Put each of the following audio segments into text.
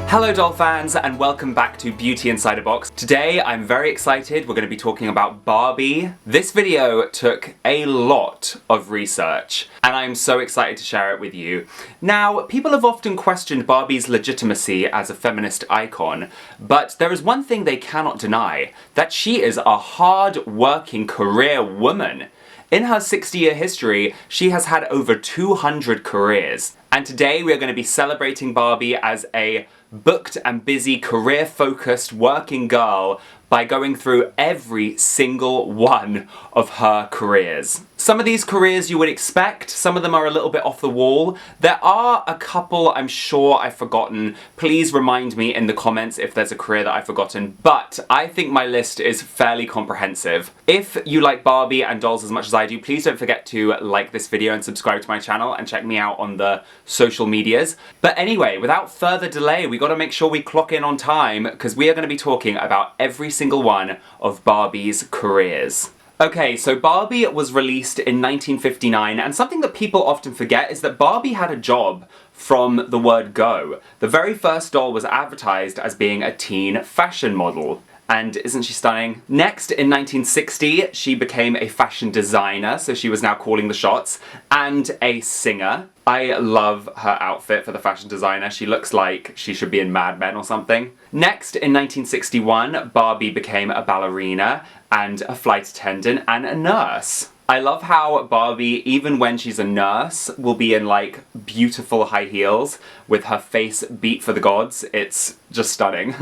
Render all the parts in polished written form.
Hello doll fans and welcome back to Beauty Inside a Box. Today I'm very excited, we're going to be talking about Barbie. This video took a lot of research and I'm so excited to share it with you. Now, people have often questioned Barbie's legitimacy as a feminist icon, but there is one thing they cannot deny, that she is a hard-working career woman. In her 60-year history, she has had over 200 careers. And today we are going to be celebrating Barbie as a booked and busy, career-focused working girl by going through every single one of her careers. Some of these careers you would expect, some of them are a little bit off the wall. There are a couple I'm sure I've forgotten. Please remind me in the comments if there's a career that I've forgotten, but I think my list is fairly comprehensive. If you like Barbie and dolls as much as I do, please don't forget to like this video and subscribe to my channel and check me out on the social medias. But anyway, without further delay, we gotta make sure we clock in on time because we are gonna be talking about every single one of Barbie's careers. Okay, so Barbie was released in 1959, and something that people often forget is that Barbie had a job from the word go. The very first doll was advertised as being a teen fashion model. And isn't she stunning? Next, in 1960, she became a fashion designer, so she was now calling the shots, and a singer. I love her outfit for the fashion designer. She looks like she should be in Mad Men or something. Next, in 1961, Barbie became a ballerina and a flight attendant and a nurse. I love how Barbie, even when she's a nurse, will be in like beautiful high heels with her face beat for the gods. It's just stunning.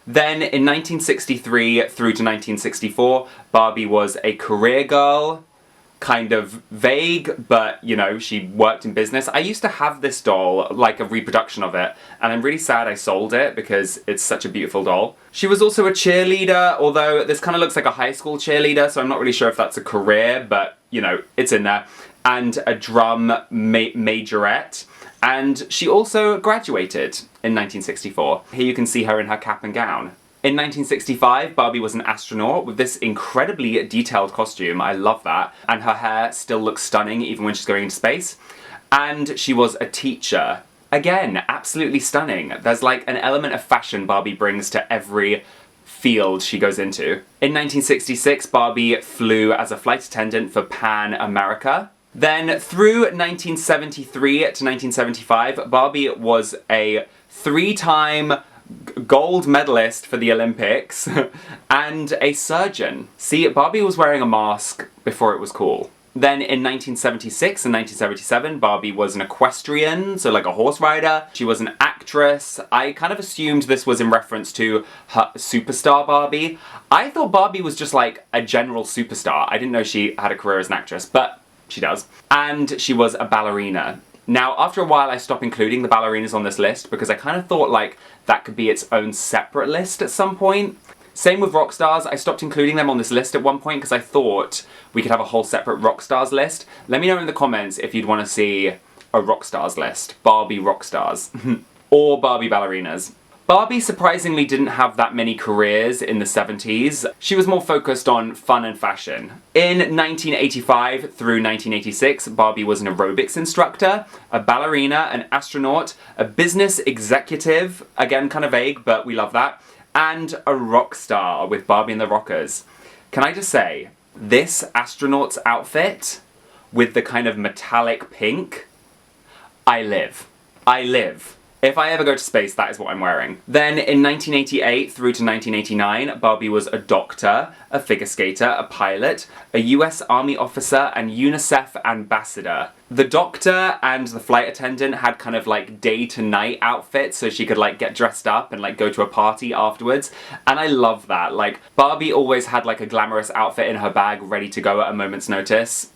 Then in 1963 through to 1964, Barbie was a career girl. Kind of vague, but you know, she worked in business. I used to have this doll, like a reproduction of it, and I'm really sad I sold it because it's such a beautiful doll. She was also a cheerleader, although this kind of looks like a high school cheerleader, so I'm not really sure if that's a career, but you know, it's in there. And a drum majorette. And she also graduated in 1964. Here you can see her in her cap and gown. In 1965, Barbie was an astronaut with this incredibly detailed costume. I love that. And her hair still looks stunning even when she's going into space. And she was a teacher. Again, absolutely stunning. There's like an element of fashion Barbie brings to every field she goes into. In 1966, Barbie flew as a flight attendant for Pan America. Then through 1973 to 1975, Barbie was a three-time gold medalist for the Olympics and a surgeon. See, Barbie was wearing a mask before it was cool. Then in 1976 and 1977, Barbie was an equestrian, so like a horse rider. She was an actress. I kind of assumed this was in reference to her superstar Barbie. I thought Barbie was just like a general superstar. I didn't know she had a career as an actress, but she does. And she was a ballerina. Now, after a while, I stopped including the ballerinas on this list because I kind of thought like that could be its own separate list at some point. Same with rock stars. I stopped including them on this list at one point because I thought we could have a whole separate rock stars list. Let me know in the comments if you'd want to see a rock stars list. Barbie rock stars. Or Barbie ballerinas. Barbie surprisingly didn't have that many careers in the 70s. She was more focused on fun and fashion. In 1985 through 1986, Barbie was an aerobics instructor, a ballerina, an astronaut, a business executive, again kind of vague, but we love that, and a rock star with Barbie and the Rockers. Can I just say, this astronaut's outfit with the kind of metallic pink, I live. I live. If I ever go to space, that is what I'm wearing. Then in 1988 through to 1989, Barbie was a doctor, a figure skater, a pilot, a US Army officer, and UNICEF ambassador. The doctor and the flight attendant had kind of like day to night outfits so she could like get dressed up and like go to a party afterwards. And I love that. Like, Barbie always had like a glamorous outfit in her bag ready to go at a moment's notice.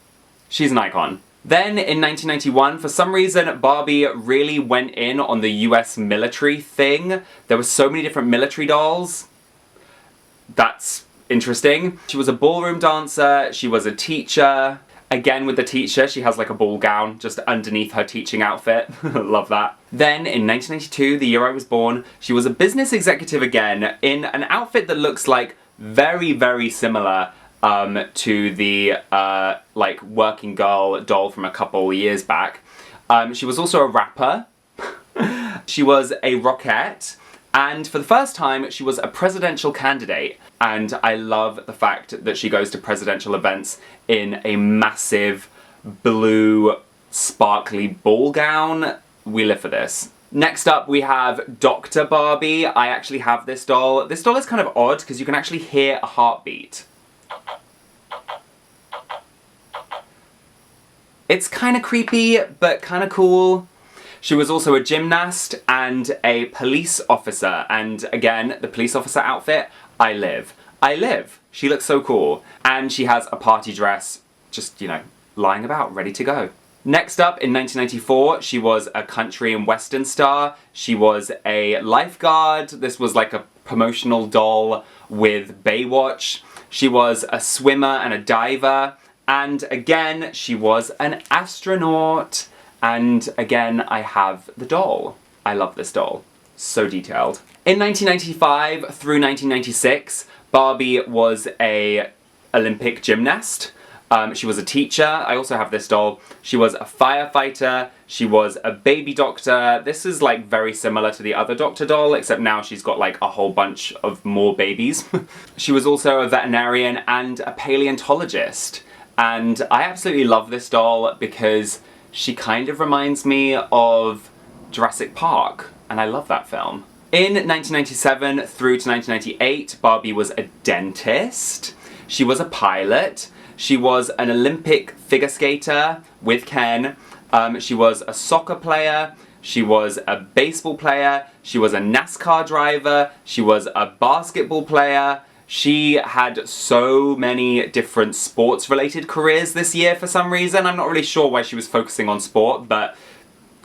She's an icon. Then, in 1991, for some reason, Barbie really went in on the US military thing. There were so many different military dolls. That's interesting. She was a ballroom dancer, she was a teacher. Again, with the teacher, she has like a ball gown just underneath her teaching outfit. Love that. Then, in 1992, the year I was born, she was a business executive again in an outfit that looks like very, very similar to the like working girl doll from a couple years back. She was also a rapper. She was a rockette, And for the first time, she was a presidential candidate. And I love the fact that she goes to presidential events in a massive blue sparkly ball gown. We live for this. Next up we have Dr. Barbie. I actually have this doll. This doll is kind of odd because you can actually hear a heartbeat. It's kind of creepy, but kind of cool. She was also a gymnast and a police officer. And again, the police officer outfit, I live. I live. She looks so cool. And she has a party dress, just, you know, lying about, ready to go. Next up, in 1994, she was a country and western star. She was a lifeguard. This was like a promotional doll with Baywatch. She was a swimmer and a diver. And again, she was an astronaut. And again, I have the doll. I love this doll. So detailed. In 1995 through 1996, Barbie was a Olympic gymnast. She was a teacher. I also have this doll. She was a firefighter. She was a baby doctor. This is like very similar to the other doctor doll, except now she's got like a whole bunch of more babies. She was also a veterinarian and a paleontologist. And I absolutely love this doll because she kind of reminds me of Jurassic Park, and I love that film. In 1997 through to 1998, Barbie was a dentist. She was a pilot. She was an Olympic figure skater with Ken. She was a soccer player. She was a baseball player. She was a NASCAR driver. She was a basketball player. She had so many different sports-related careers this year for some reason. I'm not really sure why she was focusing on sport, but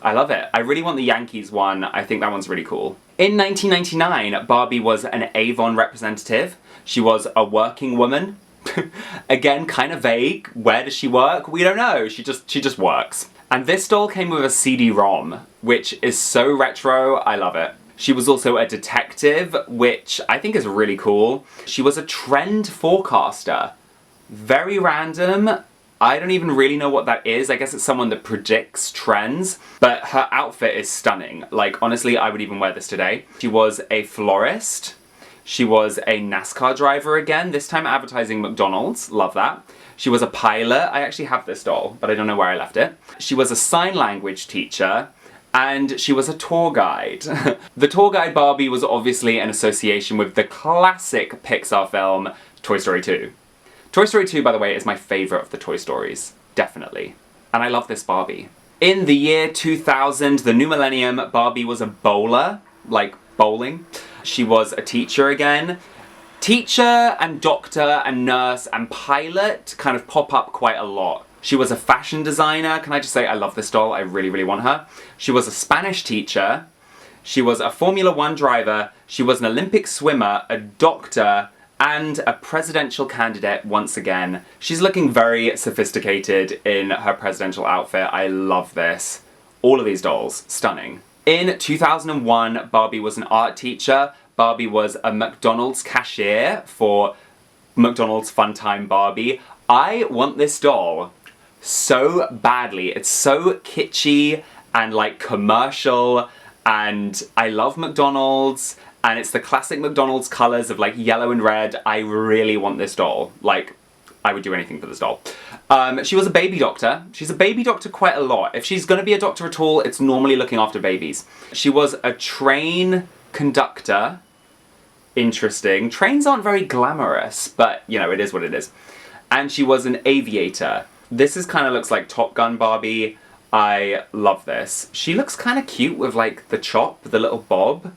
I love it. I really want the Yankees one. I think that one's really cool. In 1999, Barbie was an Avon representative. She was a working woman. Again, kind of vague. Where does she work? We don't know. She just works. And this doll came with a CD-ROM, which is so retro. I love it. She was also a detective, which I think is really cool. She was a trend forecaster. Very random. I don't even really know what that is. I guess it's someone that predicts trends, but her outfit is stunning. Like, honestly, I would even wear this today. She was a florist. She was a NASCAR driver again, this time advertising McDonald's. Love that. She was a pilot. I actually have this doll, but I don't know where I left it. She was a sign language teacher. And she was a tour guide. The tour guide Barbie was obviously an association with the classic Pixar film, Toy Story 2. Toy Story 2, by the way, is my favourite of the Toy Stories. Definitely. And I love this Barbie. In the year 2000, the new millennium, Barbie was a bowler, like bowling. She was a teacher again. Teacher and doctor and nurse and pilot kind of pop up quite a lot. She was a fashion designer. Can I just say I love this doll? I really, really want her. She was a Spanish teacher. She was a Formula One driver. She was an Olympic swimmer, a doctor, and a presidential candidate once again. She's looking very sophisticated in her presidential outfit. I love this. All of these dolls, stunning. In 2001, Barbie was an art teacher. Barbie was a McDonald's cashier for McDonald's Funtime Barbie. I want this doll so badly. It's so kitschy and like commercial, and I love McDonald's, and it's the classic McDonald's colors of like yellow and red. I really want this doll. Like, I would do anything for this doll. She was a baby doctor. She's a baby doctor quite a lot. If she's gonna be a doctor at all, it's normally looking after babies. She was a train conductor. Interesting. Trains aren't very glamorous, but you know, it is what it is. And she was an aviator. This is kind of looks like Top Gun Barbie. I love this. She looks kind of cute with like the chop, the little bob.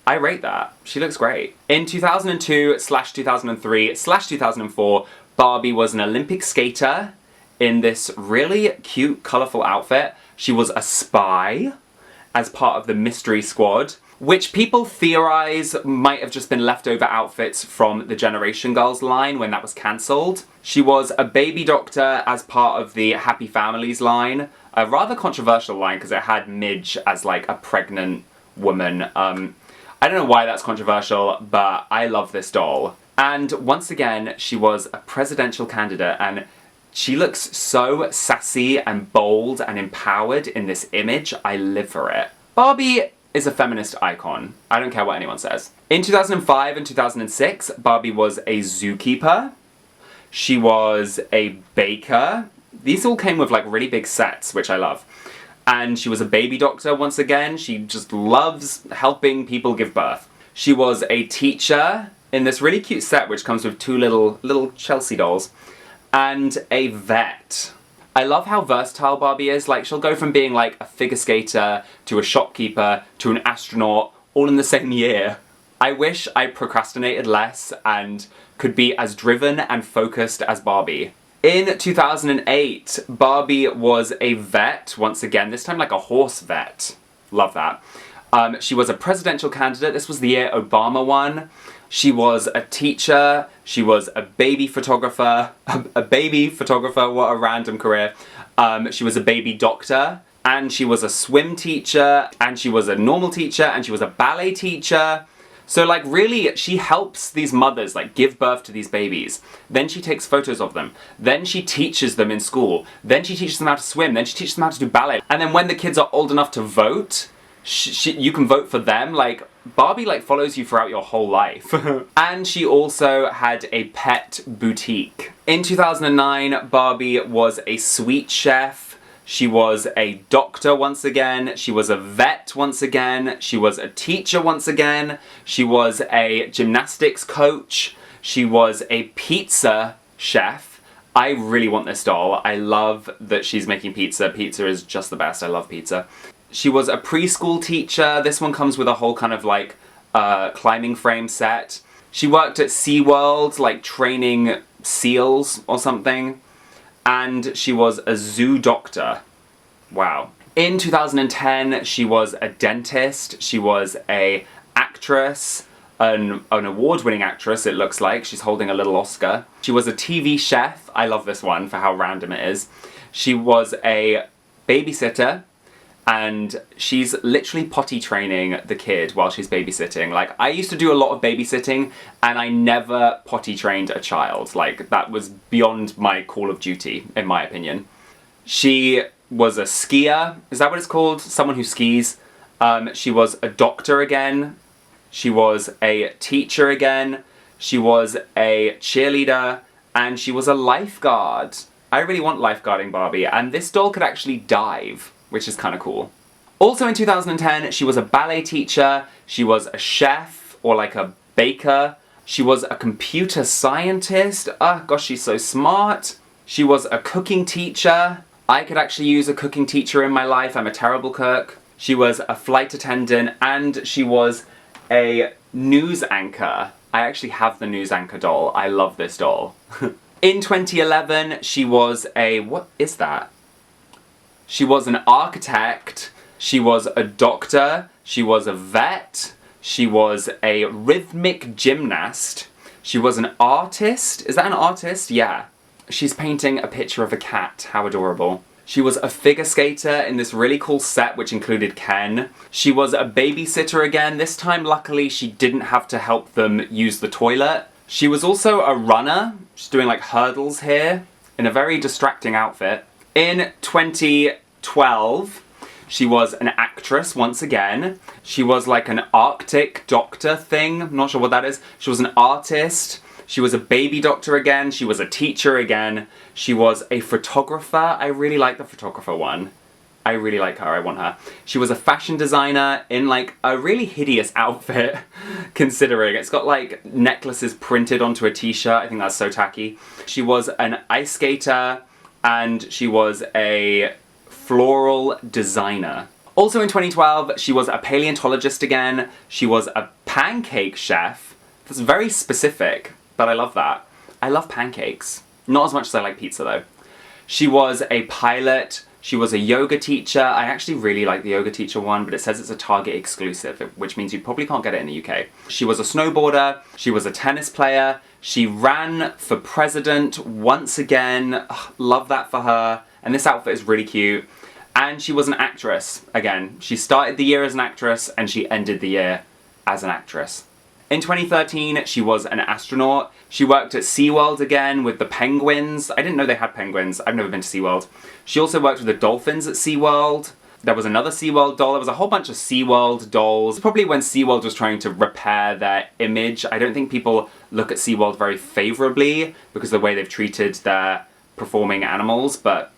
I rate that. She looks great. In 2002/2003/2004, Barbie was an Olympic skater in this really cute, colourful outfit. She was a spy as part of the Mystery Squad, which people theorize might have just been leftover outfits from the Generation Girls line when that was cancelled. She was a baby doctor as part of the Happy Families line, a rather controversial line because it had Midge as like a pregnant woman. I don't know why that's controversial, but I love this doll. And once again, she was a presidential candidate, and she looks so sassy and bold and empowered in this image. I live for it. Barbie is a feminist icon. I don't care what anyone says. In 2005 and 2006, Barbie was a zookeeper. She was a baker. These all came with like really big sets, which I love. And she was a baby doctor once again. She just loves helping people give birth. She was a teacher in this really cute set, which comes with two little Chelsea dolls, and a vet. I love how versatile Barbie is. Like, she'll go from being like a figure skater to a shopkeeper to an astronaut all in the same year. I wish I procrastinated less and could be as driven and focused as Barbie. In 2008, Barbie was a vet once again, this time like a horse vet. Love that. She was a presidential candidate. This was the year Obama won. She was a teacher. She was a baby photographer. A baby photographer, what a random career. She was a baby doctor. And she was a swim teacher. And she was a normal teacher. And she was a ballet teacher. So like really, she helps these mothers like give birth to these babies. Then she takes photos of them. Then she teaches them in school. Then she teaches them how to swim. Then she teaches them how to do ballet. And then when the kids are old enough to vote, you can vote for them. Like, Barbie like follows you throughout your whole life. And she also had a pet boutique. In 2009, Barbie was a sweet chef. She was a doctor once again. She was a vet once again. She was a teacher once again. She was a gymnastics coach. She was a pizza chef. I really want this doll. I love that she's making pizza. Pizza is just the best. I love pizza. She was a preschool teacher. This one comes with a whole kind of like climbing frame set. She worked at SeaWorld, like training seals or something. And she was a zoo doctor. Wow. In 2010, she was a dentist. She was a actress, an award-winning actress, it looks like. She's holding a little Oscar. She was a TV chef. I love this one for how random it is. She was a babysitter. And she's literally potty training the kid while she's babysitting. Like, I used to do a lot of babysitting, and I never potty trained a child. Like, that was beyond my call of duty, in my opinion. She was a skier. Is that what it's called? Someone who skis. She was a doctor again. She was a teacher again. She was a cheerleader. And she was a lifeguard. I really want lifeguarding Barbie, and this doll could actually dive, which is kind of cool. Also in 2010, she was a ballet teacher, she was a chef, or like a baker, she was a computer scientist, gosh, she's so smart. She was a cooking teacher. I could actually use a cooking teacher in my life, I'm a terrible cook. She was a flight attendant, and she was a news anchor. I actually have the news anchor doll, I love this doll. In 2011, she was a, what is that? She was an architect, she was a doctor, she was a vet, she was a rhythmic gymnast, she was an artist. Is that an artist? Yeah. She's painting a picture of a cat. How adorable. She was a figure skater in this really cool set which included Ken. She was a babysitter again. This time, luckily, she didn't have to help them use the toilet. She was also a runner. She's doing like hurdles here in a very distracting outfit. In 2012, she was an actress once again. She was like an Arctic doctor thing. I'm not sure what that is. She was an artist. She was a baby doctor again. She was a teacher again. She was a photographer. I really like the photographer one. I really like her. I want her. She was a fashion designer in like a really hideous outfit, considering it's got like necklaces printed onto a t-shirt. I think that's so tacky. She was an ice skater. And she was a floral designer. Also in 2012, she was a paleontologist again. She was a pancake chef. That's very specific, but I love that. I love pancakes. Not as much as I like pizza though. She was a pilot. She was a yoga teacher. I actually really like the yoga teacher one, but it says it's a Target exclusive, which means you probably can't get it in the UK. She was a snowboarder. She was a tennis player. She ran for president once again. Ugh, love that for her. And this outfit is really cute. And she was an actress again. She started the year as an actress and she ended the year as an actress. In 2013, she was an astronaut. She worked at SeaWorld again with the penguins. I didn't know they had penguins. I've never been to SeaWorld. She also worked with the dolphins at SeaWorld. There was another SeaWorld doll. There was a whole bunch of SeaWorld dolls. Probably when SeaWorld was trying to repair their image. I don't think people look at SeaWorld very favorably because of the way they've treated their performing animals, but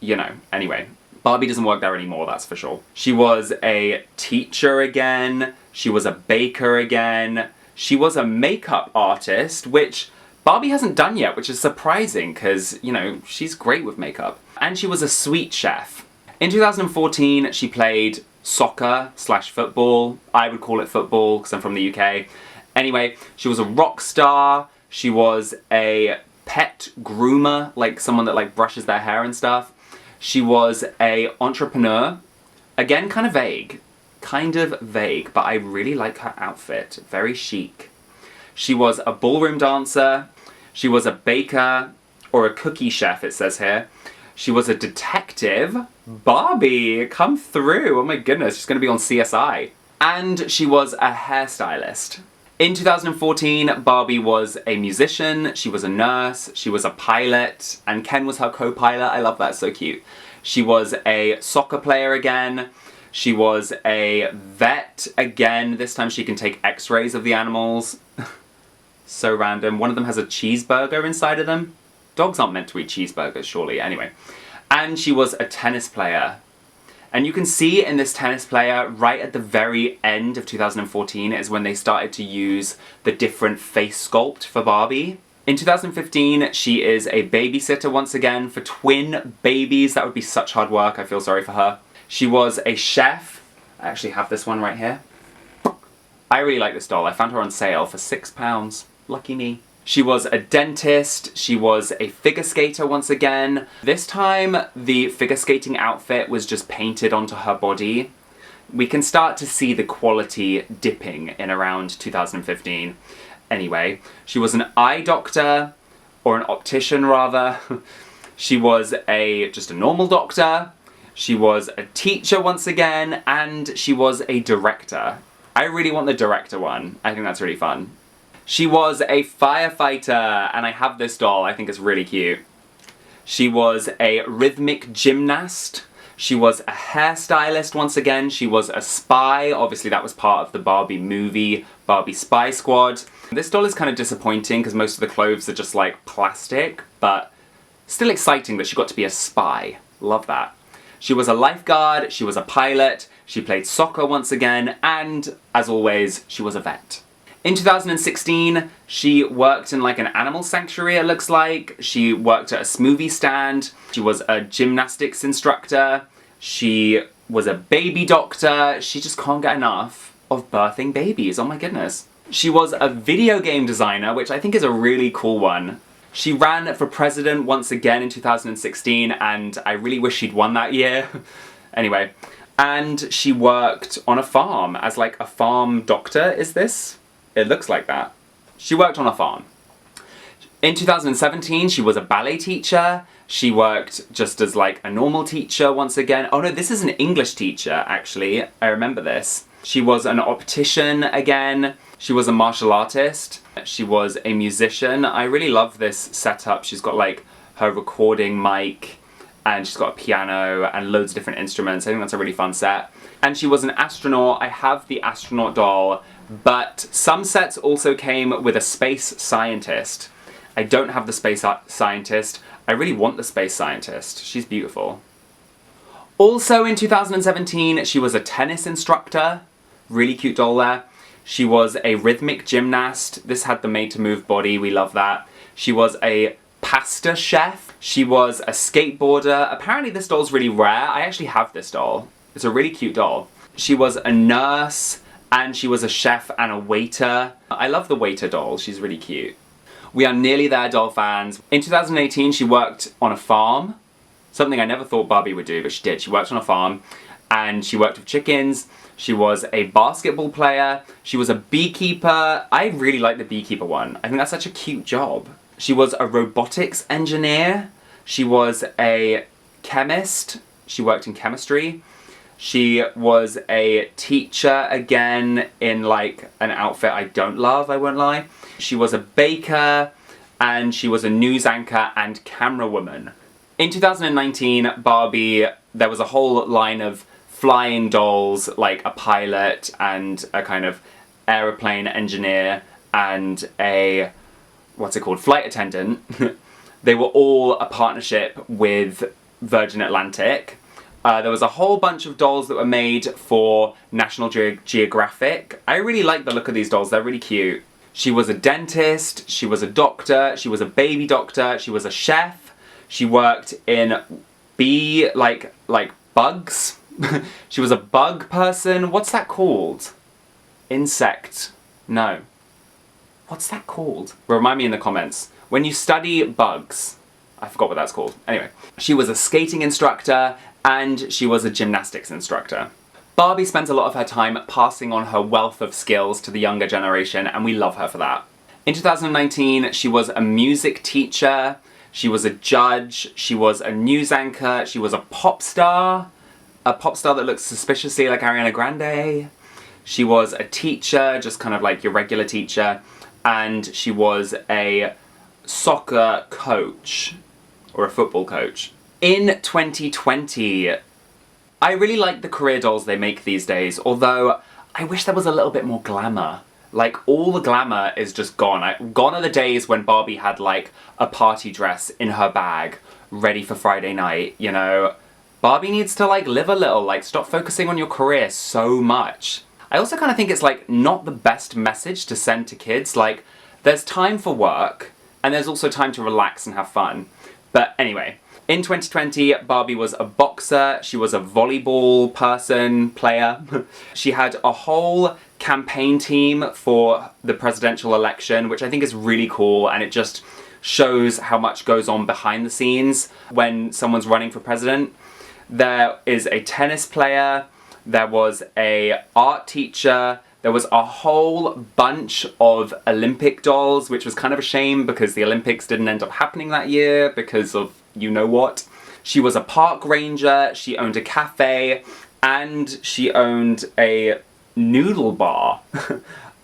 you know, anyway. Barbie doesn't work there anymore, that's for sure. She was a teacher again. She was a baker again. She was a makeup artist, which Barbie hasn't done yet, which is surprising because, you know, she's great with makeup. And she was a sweet chef. In 2014, she played soccer/football. I would call it football because I'm from the UK. Anyway, she was a rock star. She was a pet groomer, like someone that like brushes their hair and stuff. She was a entrepreneur. Again, kind of vague, but I really like her outfit. Very chic. She was a ballroom dancer. She was a baker, or a cookie chef, it says here. She was a detective. Barbie, come through. Oh my goodness, she's gonna be on CSI. And she was a hairstylist. In 2014, Barbie was a musician, she was a nurse, she was a pilot, and Ken was her co-pilot. I love that, so cute. She was a soccer player again. She was a vet again. This time she can take x-rays of the animals. So random. One of them has a cheeseburger inside of them. Dogs aren't meant to eat cheeseburgers, surely. Anyway. And she was a tennis player. And you can see in this tennis player, right at the very end of 2014 is when they started to use the different face sculpt for Barbie. In 2015, she is a babysitter once again for twin babies. That would be such hard work. I feel sorry for her. She was a chef. I actually have this one right here. I really like this doll. I found her on sale for £6. Lucky me. She was a dentist, she was a figure skater once again. This time, the figure skating outfit was just painted onto her body. We can start to see the quality dipping in around 2015. Anyway, she was an eye doctor, or an optician rather. She was just a normal doctor. She was a teacher once again, and she was a director. I really want the director one. I think that's really fun. She was a firefighter, and I have this doll. I think it's really cute. She was a rhythmic gymnast. She was a hairstylist once again. She was a spy. Obviously that was part of the Barbie movie, Barbie Spy Squad. This doll is kind of disappointing because most of the clothes are just like plastic, but still exciting that she got to be a spy. Love that. She was a lifeguard, she was a pilot, she played soccer once again, and as always, she was a vet. In 2016, she worked in like an animal sanctuary, it looks like. She worked at a smoothie stand. She was a gymnastics instructor. She was a baby doctor. She just can't get enough of birthing babies, oh my goodness. She was a video game designer, which I think is a really cool one. She ran for president once again in 2016, and I really wish she'd won that year. Anyway, and she worked on a farm as like a farm doctor, is this? It looks like that. She worked on a farm. In 2017, she was a ballet teacher. She worked just as like a normal teacher once again. Oh no, this is an English teacher, actually. I remember this. She was an optician again. She was a martial artist. She was a musician. I really love this setup. She's got like her recording mic, and she's got a piano and loads of different instruments. I think that's a really fun set. And she was an astronaut. I have the astronaut doll, but some sets also came with a space scientist. I don't have the space scientist. I really want the space scientist. She's beautiful. Also in 2017, she was a tennis instructor. Really cute doll there. She was a rhythmic gymnast. This had the made-to-move body. We love that. She was a pasta chef. She was a skateboarder. Apparently this doll's really rare. I actually have this doll. It's a really cute doll. She was a nurse, and she was a chef and a waiter. I love the waiter doll. She's really cute. We are nearly there, doll fans. In 2018, she worked on a farm. Something I never thought Barbie would do, but she did. She worked on a farm, and she worked with chickens. She was a basketball player. She was a beekeeper. I really like the beekeeper one. I think that's such a cute job. She was a robotics engineer. She was a chemist. She worked in chemistry. She was a teacher, again, in like an outfit I don't love, I won't lie. She was a baker, and she was a news anchor and camera woman. In 2019, Barbie, there was a whole line of flying dolls, like a pilot and a kind of aeroplane engineer and a, what's it called, flight attendant. They were all a partnership with Virgin Atlantic. There was a whole bunch of dolls that were made for National Geographic. I really like the look of these dolls, they're really cute. She was a dentist, she was a doctor, she was a baby doctor, she was a chef, she worked in like bugs. She was a bug person. What's that called? Insect. No. What's that called? Remind me in the comments. When you study bugs. I forgot what that's called. Anyway. She was a skating instructor and she was a gymnastics instructor. Barbie spends a lot of her time passing on her wealth of skills to the younger generation, and we love her for that. In 2019, she was a music teacher, she was a judge, she was a news anchor, she was a pop star that looks suspiciously like Ariana Grande. She was a teacher, just kind of like your regular teacher, and she was a soccer coach, or a football coach. In 2020, I really like the career dolls they make these days, although I wish there was a little bit more glamour. Like, all the glamour is just gone. Gone are the days when Barbie had, like, a party dress in her bag, ready for Friday night, you know? Barbie needs to, like, live a little, like, stop focusing on your career so much. I also kind of think it's, like, not the best message to send to kids. Like, there's time for work, and there's also time to relax and have fun. But anyway, in 2020, Barbie was a boxer, she was a volleyball player. She had a whole campaign team for the presidential election, which I think is really cool, and it just shows how much goes on behind the scenes when someone's running for president. There is a tennis player, there was a art teacher, there was a whole bunch of Olympic dolls, which was kind of a shame because the Olympics didn't end up happening that year because of you know what. She was a park ranger, she owned a cafe, and she owned a noodle bar.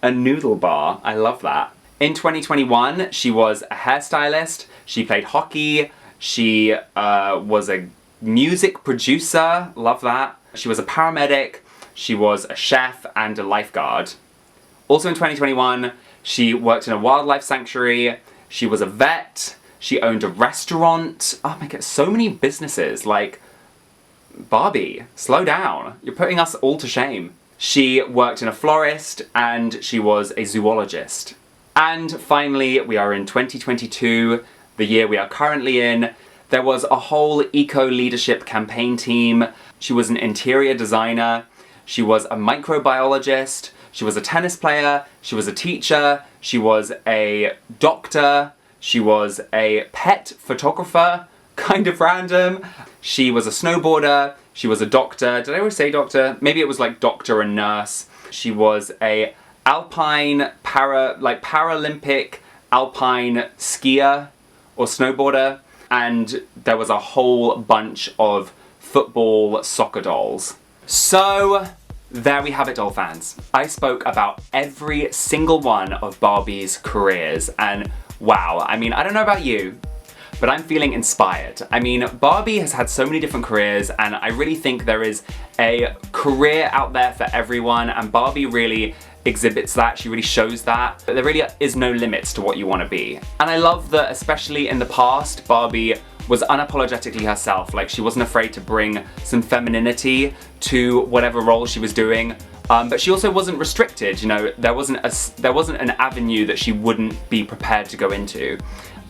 A noodle bar, I love that. In 2021, she was a hairstylist, she played hockey, she was a music producer, love that. She was a paramedic, she was a chef and a lifeguard. Also in 2021, she worked in a wildlife sanctuary, she was a vet, she owned a restaurant. Oh my god, so many businesses. Like, Barbie, slow down. You're putting us all to shame. She worked in a florist and she was a zoologist. And finally, we are in 2022, the year we are currently in. There was a whole eco-leadership campaign team. She was an interior designer. She was a microbiologist. She was a tennis player. She was a teacher. She was a doctor. She was a pet photographer, kind of random. She was a snowboarder. She was a doctor. Did I always say doctor? Maybe it was like doctor and nurse. She was a alpine Paralympic alpine skier or snowboarder. And there was a whole bunch of football soccer dolls. So there we have it, doll fans. I spoke about every single one of Barbie's careers, and wow, I mean, I don't know about you, but I'm feeling inspired. I mean, Barbie has had so many different careers, and I really think there is a career out there for everyone, and Barbie really exhibits that, she really shows that there really is no limits to what you want to be. And I love that, especially in the past, Barbie was unapologetically herself. Like, she wasn't afraid to bring some femininity to whatever role she was doing. But she also wasn't restricted, you know, there wasn't an avenue that she wouldn't be prepared to go into.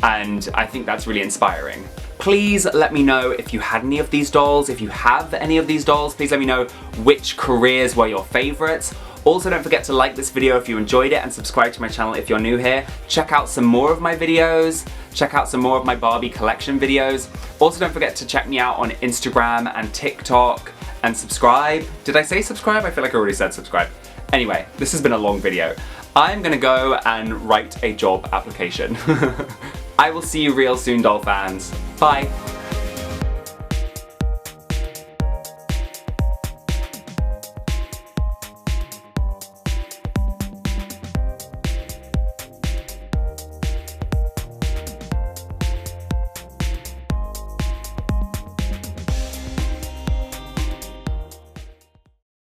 And I think that's really inspiring. Please let me know if you had any of these dolls. If you have any of these dolls, please let me know which careers were your favorites. Also, don't forget to like this video if you enjoyed it and subscribe to my channel if you're new here. Check out some more of my videos. Check out some more of my Barbie collection videos. Also, don't forget to check me out on Instagram and TikTok and subscribe. Did I say subscribe? I feel like I already said subscribe. Anyway, this has been a long video. I'm gonna go and write a job application. I will see you real soon, doll fans. Bye.